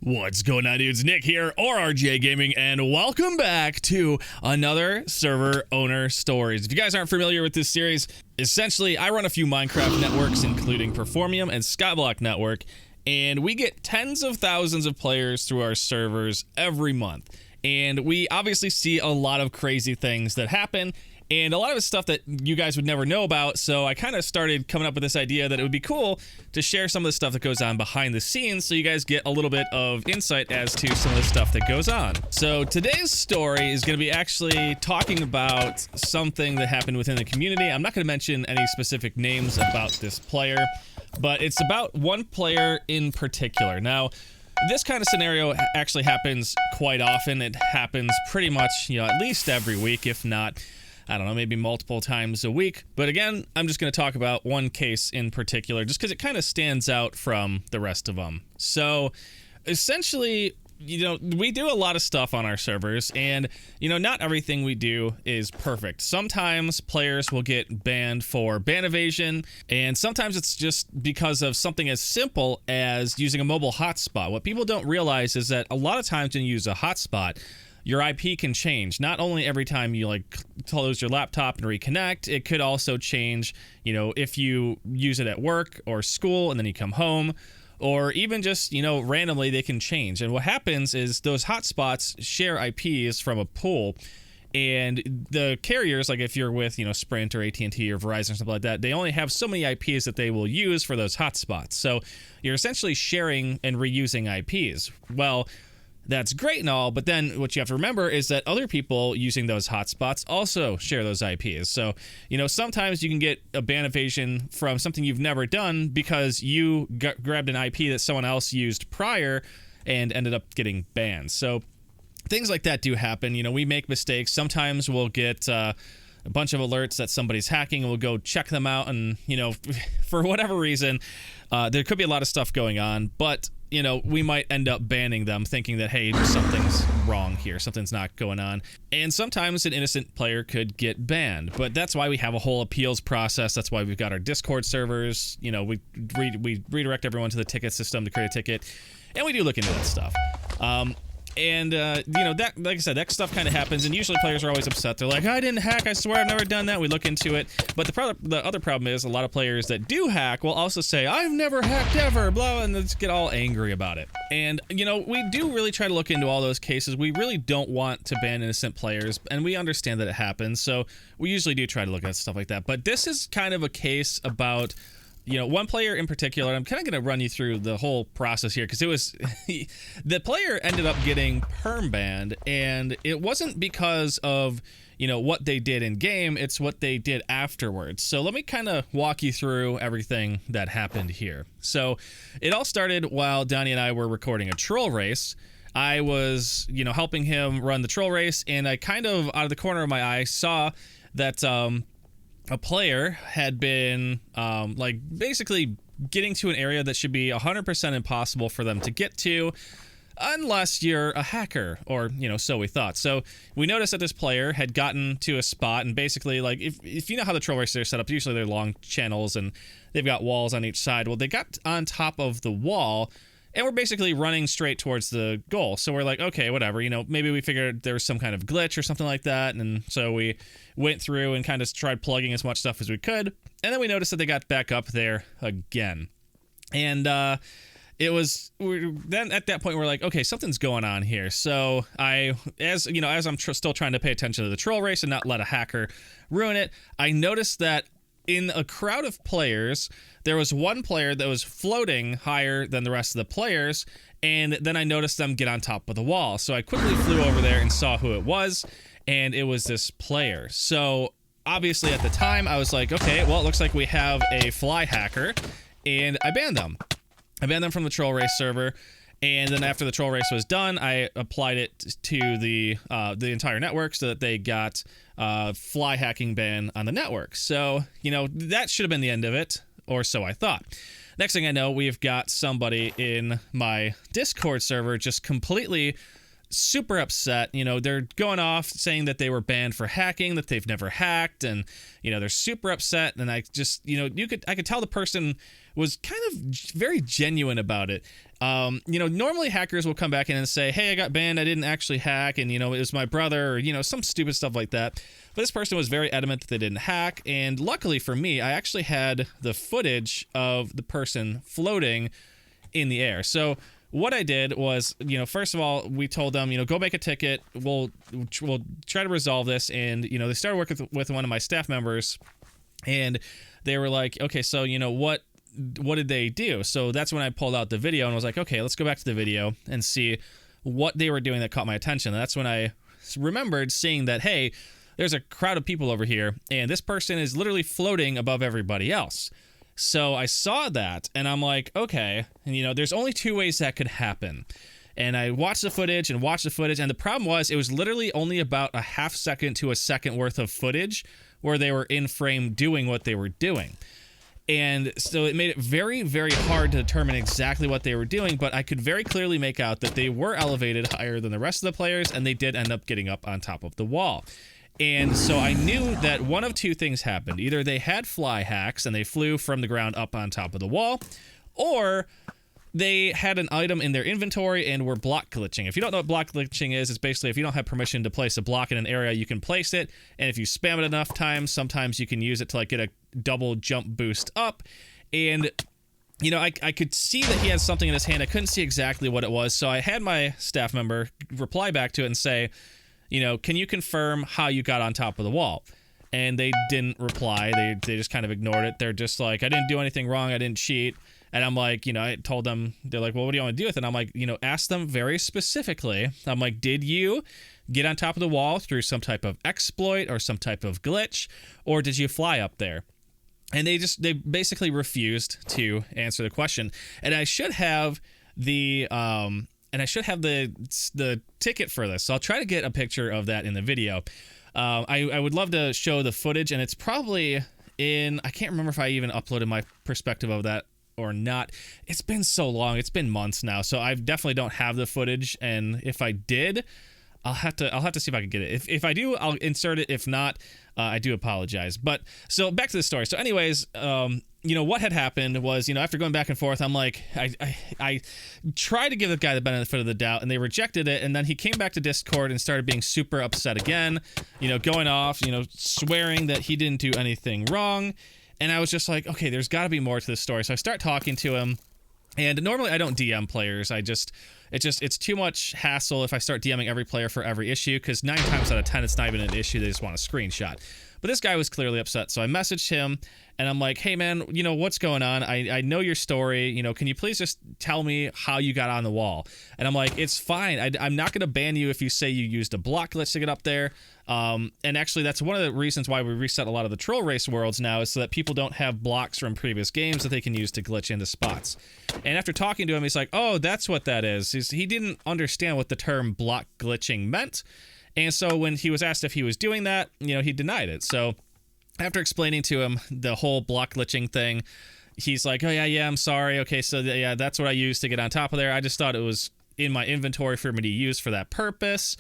What's going on, dudes? Nick here, or RGA Gaming, and welcome back to another server owner stories. If you guys aren't familiar with this series, essentially I run a few Minecraft networks, including Performium and Skyblock Network, and we get tens of thousands of players through our servers every month. And we obviously see a lot of crazy things that happen, and a lot of it's stuff that you guys would never know about, so I kind of started coming up with this idea that it would be cool to share some of the stuff that goes on behind the scenes so you guys get a little bit of insight as to some of the stuff that goes on. So today's story is going to be actually talking about something that happened within the community. I'm not going to mention any specific names about this player, but it's about one player in particular. Now, this kind of scenario actually happens quite often. It happens pretty much, at least every week, if not, I don't know, maybe multiple times a week. But again, I'm just going to talk about one case in particular just because it kind of stands out from the rest of them. So essentially, we do a lot of stuff on our servers, and not everything we do is perfect. Sometimes players will get banned for ban evasion, and sometimes it's just because of something as simple as using a mobile hotspot. What people don't realize is that a lot of times when you use a hotspot, your IP can change. Not only every time you close your laptop and reconnect, it could also change, if you use it at work or school and then you come home, or even just, randomly they can change. And what happens is those hotspots share IPs from a pool, and the carriers, like if you're with, Sprint or AT&T or Verizon or something like that, they only have so many IPs that they will use for those hotspots. So you're essentially sharing and reusing IPs. Well, that's great and all, but then what you have to remember is that other people using those hotspots also share those IPs. So, sometimes you can get a ban evasion from something you've never done because you grabbed an IP that someone else used prior and ended up getting banned. So things like that do happen. We make mistakes. Sometimes we'll get a bunch of alerts that somebody's hacking, and we'll go check them out, and, for whatever reason, there could be a lot of stuff going on, but we might end up banning them thinking that, hey, something's wrong here, something's not going on. And sometimes an innocent player could get banned, but that's why we have a whole appeals process. That's why we've got our Discord servers. We redirect everyone to the ticket system to create a ticket, and we do look into that stuff. That, like I said, that stuff kind of happens, and usually players are always upset. They're like, I didn't hack, I swear I've never done that. We look into it, but the other problem is a lot of players that do hack will also say, I've never hacked ever, blah, and they just get all angry about it. And, we do really try to look into all those cases. We really don't want to ban innocent players, and we understand that it happens, so we usually do try to look at stuff like that. But this is kind of a case about one player in particular. I'm kind of going to run you through the whole process here because it was the player ended up getting perm banned, and it wasn't because of what they did in game, it's what they did afterwards. So let me kind of walk you through everything that happened here. So it all started while Donnie and I were recording a troll race. I was helping him run the troll race, and I kind of out of the corner of my eye saw that a player had been basically getting to an area that should be 100% impossible for them to get to unless you're a hacker, or so we thought. So we noticed that this player had gotten to a spot, and basically, if you know how the troll races are set up, usually they're long channels and they've got walls on each side. Well, they got on top of the wall, and we're basically running straight towards the goal. So we're like, okay, whatever, maybe we figured there was some kind of glitch or something like that. And so we went through and kind of tried plugging as much stuff as we could. And then we noticed that they got back up there again. And then at that point, we're like, okay, something's going on here. So as I'm still trying to pay attention to the troll race and not let a hacker ruin it, I noticed that in a crowd of players, there was one player that was floating higher than the rest of the players, and then I noticed them get on top of the wall. So I quickly flew over there and saw who it was, and it was this player. So obviously at the time, I was like, okay, well, it looks like we have a fly hacker, and I banned them. I banned them from the troll race server. And then after the troll race was done, I applied it to the entire network so that they got fly hacking ban on the network. So, that should have been the end of it, or so I thought. Next thing I know, we've got somebody in my Discord server just completely super upset. They're going off saying that they were banned for hacking, that they've never hacked, and they're super upset. And I just I could tell the person was kind of very genuine about it. Normally hackers will come back in and say, hey, I got banned, I didn't actually hack, and, it was my brother, or, some stupid stuff like that. But this person was very adamant that they didn't hack, and luckily for me, I actually had the footage of the person floating in the air. So what I did was, first of all, we told them, go make a ticket, we'll try to resolve this, and, they started working with one of my staff members, and they were like, okay, so, what did they do? So that's when I pulled out the video and was like, okay, let's go back to the video and see what they were doing that caught my attention. And that's when I remembered seeing that, hey, there's a crowd of people over here, and this person is literally floating above everybody else. So I saw that, and I'm like, okay, and there's only two ways that could happen. And I watched the footage, and the problem was it was literally only about a half second to a second worth of footage where they were in frame doing what they were doing. And so it made it very, very hard to determine exactly what they were doing, but I could very clearly make out that they were elevated higher than the rest of the players, and they did end up getting up on top of the wall. And so I knew that one of two things happened. Either they had fly hacks and they flew from the ground up on top of the wall, or they had an item in their inventory and were block glitching. If you don't know what block glitching is, it's basically if you don't have permission to place a block in an area, you can place it, and if you spam it enough times, sometimes you can use it to get a double jump boost up. And I could see that he had something in his hand. I couldn't see exactly what it was, so I had my staff member reply back to it and say, can you confirm how you got on top of the wall? And they didn't reply. They just kind of ignored it. They're just like, I didn't do anything wrong, I didn't cheat. And I'm like, I told them, they're like, well, what do you want to do with it? And I'm like, ask them very specifically. I'm like, did you get on top of the wall through some type of exploit or some type of glitch, or did you fly up there? And they basically refused to answer the question. And I should have the ticket for this. So I'll try to get a picture of that in the video. I would love to show the footage, and it's probably I can't remember if I even uploaded my perspective of that or not. It's been so long. It's been months now. So I definitely don't have the footage, and if I did, I'll have to see if I can get it. If I do, I'll insert it. If not, I do apologize. But so back to the story. So anyways, what had happened was, after going back and forth, I'm like, I tried to give the guy the benefit of the doubt, and they rejected it. And then he came back to Discord and started being super upset again, going off, swearing that he didn't do anything wrong. And I was just like, okay, there's got to be more to this story. So I start talking to him, and normally I don't DM players. It's too much hassle if I start DMing every player for every issue, because 9 times out of 10, it's not even an issue. They just want a screenshot. But this guy was clearly upset, so I messaged him, and I'm like, hey, man, what's going on? I know your story. Can you please just tell me how you got on the wall? And I'm like, it's fine. I'm not going to ban you if you say you used a block glitch to get up there. And actually, that's one of the reasons why we reset a lot of the troll race worlds now, is so that people don't have blocks from previous games that they can use to glitch into spots. And after talking to him, he's like, oh, that's what that is. He didn't understand what the term block glitching meant. And so when he was asked if he was doing that, he denied it. So after explaining to him the whole block glitching thing, he's like, oh, yeah, I'm sorry. Okay, so yeah, that's what I used to get on top of there. I just thought it was in my inventory for me to use for that purpose.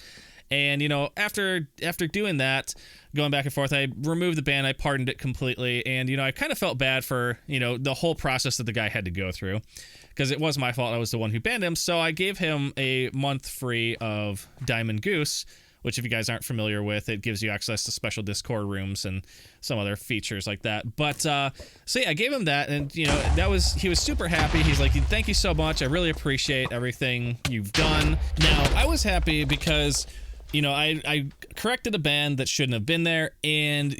And, after doing that, going back and forth, I removed the ban. I pardoned it completely. And, I kind of felt bad for, the whole process that the guy had to go through, because it was my fault. I was the one who banned him. So I gave him a month free of Diamond Goose, which, if you guys aren't familiar with, it gives you access to special Discord rooms and some other features like that. But so yeah, I gave him that, and he was super happy. He's like, thank you so much. I really appreciate everything you've done. Now, I was happy because I corrected a ban that shouldn't have been there, and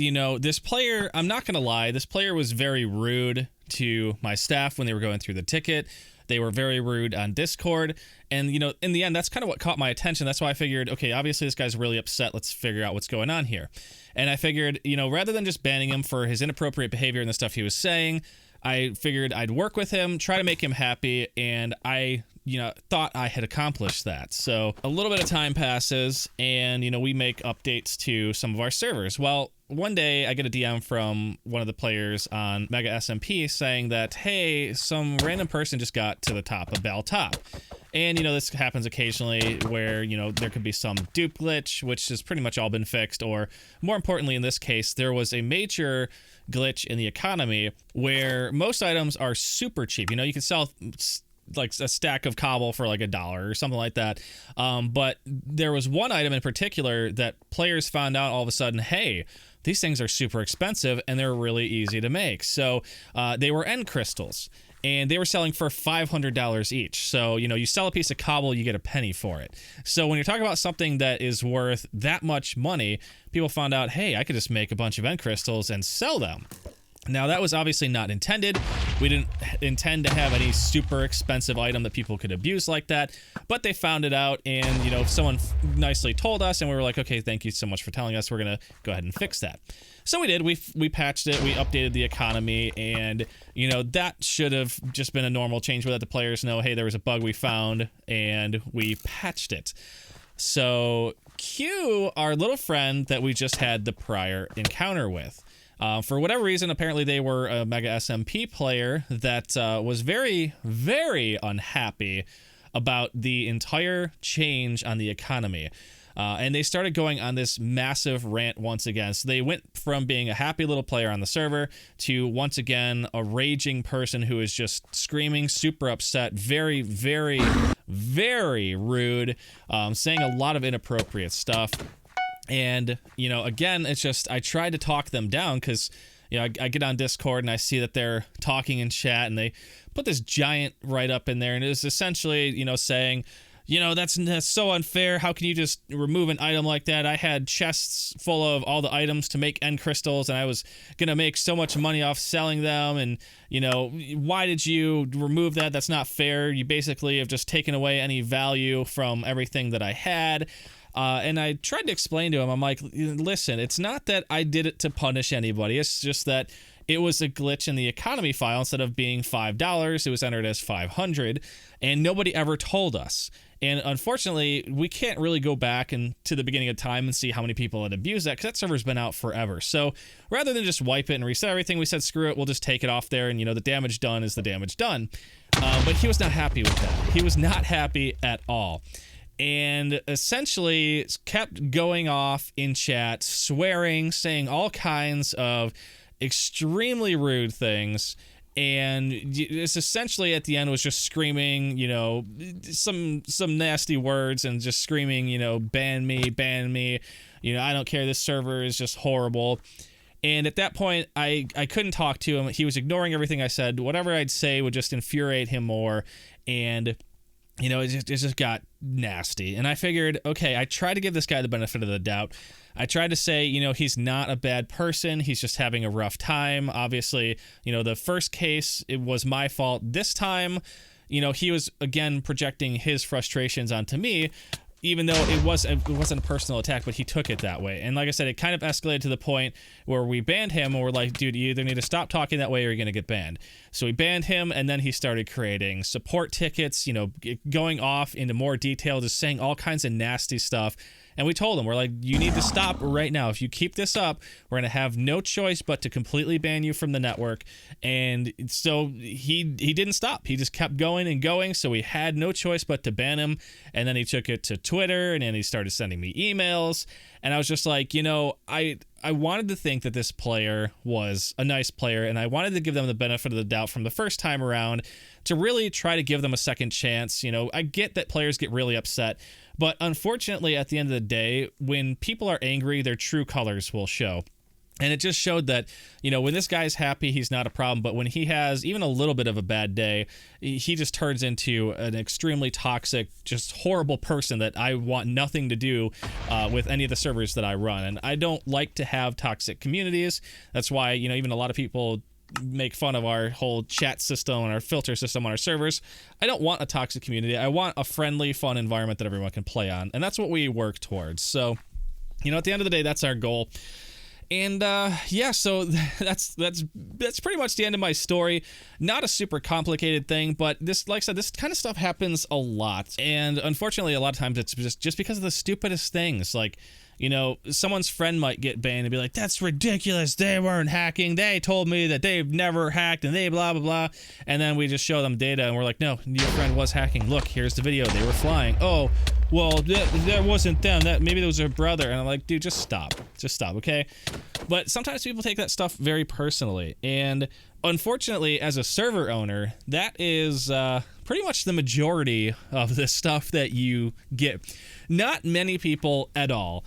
this player, I'm not gonna lie, this player was very rude to my staff when they were going through the ticket. They were very rude on Discord, and in the end, that's kind of what caught my attention. That's why I figured, okay, obviously this guy's really upset. Let's figure out what's going on here. And I figured, rather than just banning him for his inappropriate behavior and the stuff he was saying, I figured I'd work with him, try to make him happy, and I thought I had accomplished that. So a little bit of time passes, and we make updates to some of our servers. Well, one day I get a DM from one of the players on Mega SMP saying that, hey, some random person just got to the top of Bell Top. And, this happens occasionally where, there could be some dupe glitch, which has pretty much all been fixed. Or more importantly, in this case, there was a major glitch in the economy where most items are super cheap. You can sell like a stack of cobble for like $1 or something like that. But there was one item in particular that players found out all of a sudden, hey, these things are super expensive and they're really easy to make. So they were end crystals, and they were selling for $500 each. So, you know, you sell a piece of cobble, you get a penny for it. So when you're talking about something that is worth that much money, people found out, hey, I could just make a bunch of end crystals and sell them. Now, that was obviously not intended. We didn't intend to have any super expensive item that people could abuse like that, but they found it out, and, you know, someone nicely told us, and we were like, okay, thank you so much for telling us. We're going to go ahead and fix that. So we did. We patched it. We updated the economy, and, you know, that should have just been a normal change. We let the players know, hey, there was a bug we found, and we patched it. So Q, our little friend that we just had the prior encounter with, for whatever reason, apparently they were a Mega SMP player that was very, very unhappy about the entire change on the economy. And they started going on this massive rant once again. So they went from being a happy little player on the server to, once again, a raging person who is just screaming, super upset, very, very, very rude, saying a lot of inappropriate stuff. And, you know, again, it's just, I tried to talk them down because, you know, I get on Discord and I see that they're talking in chat, and they put this giant write-up in there, and it was essentially, you know, saying, you know, that's so unfair. How can you just remove an item like that? I had chests full of all the items to make end crystals, and I was going to make so much money off selling them. And, you know, why did you remove that? That's not fair. You basically have just taken away any value from everything that I had. And I tried to explain to him, I'm like, listen, it's not that I did it to punish anybody. It's just that it was a glitch in the economy file. Instead of being $5, it was entered as 500, and nobody ever told us. And unfortunately, we can't really go back and to the beginning of time and see how many people had abused that, because that server's been out forever. So rather than just wipe it and reset everything, we said, screw it, we'll just take it off there, and, you know, the damage done is the damage done. But he was not happy with that. He was not happy at all. And essentially kept going off in chat, swearing, saying all kinds of extremely rude things. And it's essentially at the end was just screaming, you know, some nasty words, and just screaming, you know, ban me, you know, I don't care, this server is just horrible. And at that point, I couldn't talk to him. He was ignoring everything I said. Whatever I'd say would just infuriate him more. And, you know, it just got nasty. And I figured, okay, I tried to give this guy the benefit of the doubt. I tried to say, you know, he's not a bad person. He's just having a rough time. Obviously, you know, the first case, it was my fault. This time, you know, he was, again, projecting his frustrations onto me, even though it wasn't a personal attack, but he took it that way. And like I said, it kind of escalated to the point where we banned him, and we're like, dude, you either need to stop talking that way or you're going to get banned. So we banned him, and then he started creating support tickets, you know, going off into more detail, just saying all kinds of nasty stuff. And we told him, we're like, you need to stop right now. If you keep this up, we're going to have no choice but to completely ban you from the network. And so he didn't stop. He just kept going and going. So we had no choice but to ban him. And then he took it to Twitter, and then he started sending me emails. And I was just like, you know, I wanted to think that this player was a nice player, and I wanted to give them the benefit of the doubt from the first time around to really try to give them a second chance. You know, I get that players get really upset, but unfortunately, at the end of the day, when people are angry, their true colors will show. And it just showed that, you know, when this guy's happy, he's not a problem. But when he has even a little bit of a bad day, he just turns into an extremely toxic, just horrible person that I want nothing to do with any of the servers that I run. And I don't like to have toxic communities. That's why, you know, even a lot of people make fun of our whole chat system and our filter system on our servers. I don't want a toxic community. I want a friendly, fun environment that everyone can play on. And that's what we work towards. So, you know, at the end of the day, that's our goal. And yeah, so that's pretty much the end of my story. Not a super complicated thing, but this, like I said, this kind of stuff happens a lot. And unfortunately, a lot of times it's just because of the stupidest things. Like, you know, someone's friend might get banned and be like, that's ridiculous, they weren't hacking, they told me that they've never hacked, and they blah, blah, blah. And then we just show them data, and we're like, no, your friend was hacking. Look, here's the video, they were flying. Oh, well, that wasn't them, that maybe it was their brother. And I'm like, dude, just stop, okay? But sometimes people take that stuff very personally, and unfortunately, as a server owner, that is pretty pretty much the majority of the stuff that you get. Not many people at all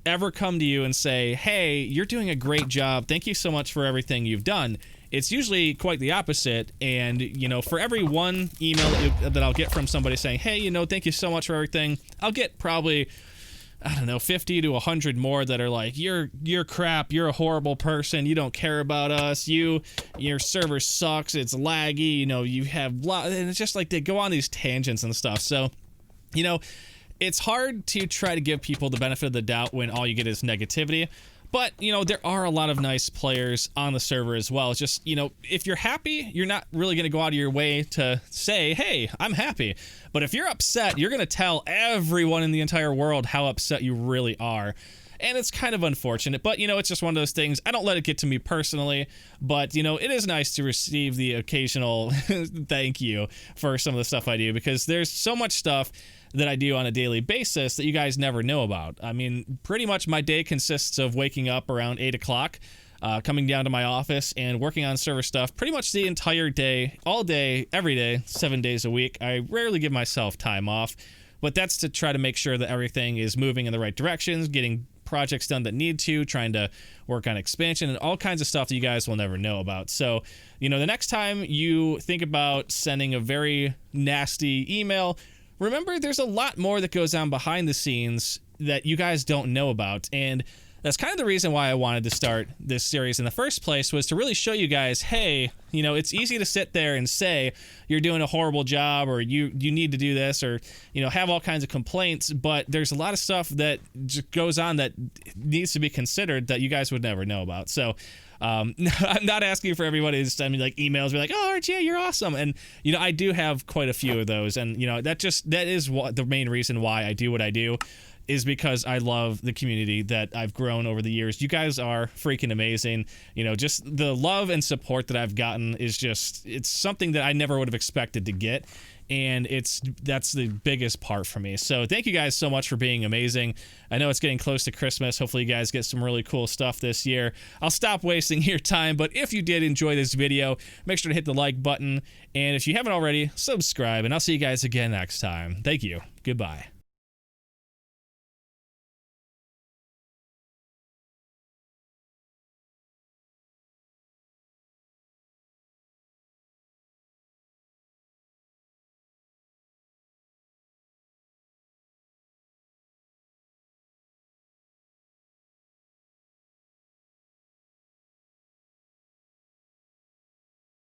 ever come to you and say, hey, you're doing a great job. Thank you so much for everything you've done. It's usually quite the opposite. And, for every one email that I'll get from somebody saying, hey, thank you so much for everything, I'll get probably, I don't know, 50 to 100 more that are like, you're crap, you're a horrible person, you don't care about us, your server sucks, it's laggy, you have and it's just like they go on these tangents and stuff. So, it's hard to try to give people the benefit of the doubt when all you get is negativity. But, there are a lot of nice players on the server as well. It's just, if you're happy, you're not really going to go out of your way to say, hey, I'm happy. But if you're upset, you're going to tell everyone in the entire world how upset you really are. And it's kind of unfortunate, but, it's just one of those things. I don't let it get to me personally, but, it is nice to receive the occasional thank you for some of the stuff I do, because there's so much stuff that I do on a daily basis that you guys never know about. I mean, pretty much my day consists of waking up around 8 o'clock, coming down to my office and working on server stuff pretty much the entire day, all day, every day, 7 days a week. I rarely give myself time off, but that's to try to make sure that everything is moving in the right directions, getting projects done that need to, trying to work on expansion and all kinds of stuff that you guys will never know about. So, the next time you think about sending a very nasty email, remember there's a lot more that goes on behind the scenes that you guys don't know about. And that's kind of the reason why I wanted to start this series in the first place, was to really show you guys, hey, it's easy to sit there and say you're doing a horrible job, or you need to do this, or, have all kinds of complaints. But there's a lot of stuff that just goes on that needs to be considered that you guys would never know about. So I'm not asking for everybody to send me like emails, be like, oh, RGA, you're awesome. And, I do have quite a few of those. And, that is what the main reason why I do what I do, is because I love the community that I've grown over the years. You guys are freaking amazing. Just the love and support that I've gotten is it's something that I never would have expected to get. And that's the biggest part for me. So thank you guys so much for being amazing. I know it's getting close to Christmas. Hopefully you guys get some really cool stuff this year. I'll stop wasting your time, but if you did enjoy this video, make sure to hit the like button. And if you haven't already, subscribe, and I'll see you guys again next time. Thank you. Goodbye.